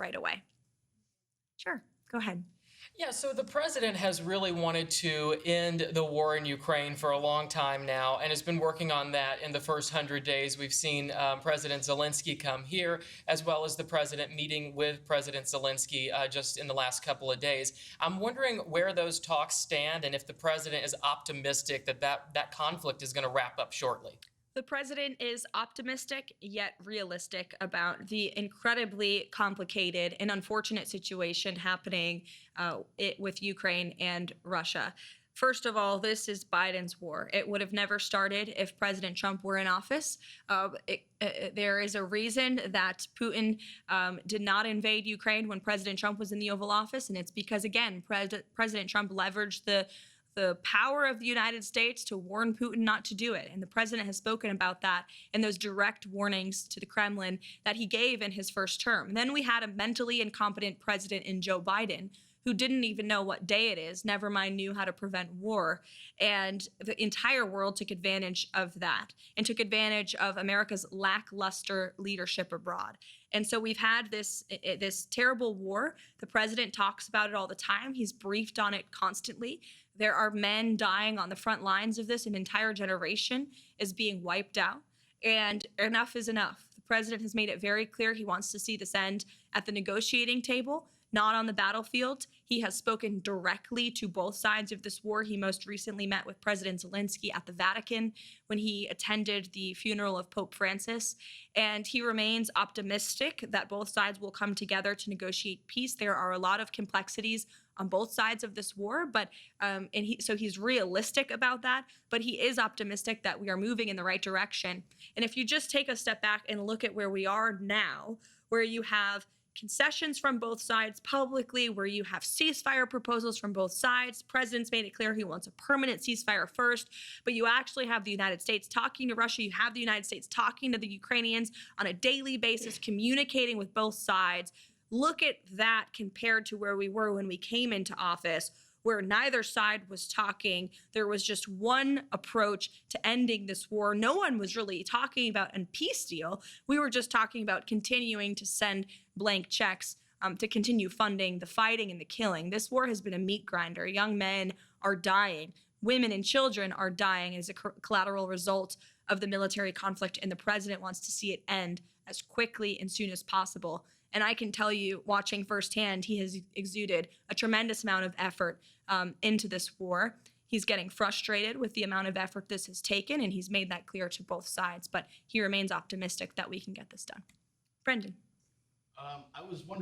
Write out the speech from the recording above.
right away. Sure, go ahead. Yeah, so the president has really wanted to end the war in Ukraine for a long time now and has been working on that in the first 100 days. We've seen President Zelensky come here, as well as the president meeting with President Zelensky just in the last couple of days. I'm wondering where those talks stand and if the president is optimistic that conflict is going to wrap up shortly. The president is optimistic yet realistic about the incredibly complicated and unfortunate situation happening with Ukraine and Russia. First of all, this is Biden's war. It would have never started if President Trump were in office. There is a reason that Putin did not invade Ukraine when President Trump was in the Oval Office, and it's because, again, President Trump leveraged the power of the United States to warn Putin not to do it. And the president has spoken about that in those direct warnings to the Kremlin that he gave in his first term. And then we had a mentally incompetent president in Joe Biden who didn't even know what day it is, never mind knew how to prevent war. And the entire world took advantage of that and took advantage of America's lackluster leadership abroad. And so we've had this terrible war. The president talks about it all the time. He's briefed on it constantly. There are men dying on the front lines of this. An entire generation is being wiped out. And enough is enough. The president has made it very clear he wants to see this end at the negotiating table, not on the battlefield. He has spoken directly to both sides of this war. He most recently met with President Zelensky at the Vatican when he attended the funeral of Pope Francis. And he remains optimistic that both sides will come together to negotiate peace. There are a lot of complexities on both sides of this war, but so he's realistic about that, but he is optimistic that we are moving in the right direction. And if you just take a step back and look at where we are now, where you have concessions from both sides publicly, where you have ceasefire proposals from both sides. The president's made it clear he wants a permanent ceasefire first, but you actually have the United States talking to Russia. You have the United States talking to the Ukrainians on a daily basis, communicating with both sides. Look at that compared to where we were when we came into office, where neither side was talking. There was just one approach to ending this war. No one was really talking about a peace deal. We were just talking about continuing to send blank checks to continue funding the fighting and the killing. This war has been a meat grinder. Young men are dying. Women and children are dying as a collateral result of the military conflict, and the president wants to see it end as quickly and soon as possible. And I can tell you, watching firsthand, he has exuded a tremendous amount of effort into this war. He's getting frustrated with the amount of effort this has taken, and he's made that clear to both sides. But he remains optimistic that we can get this done. Brendan. I was wondering.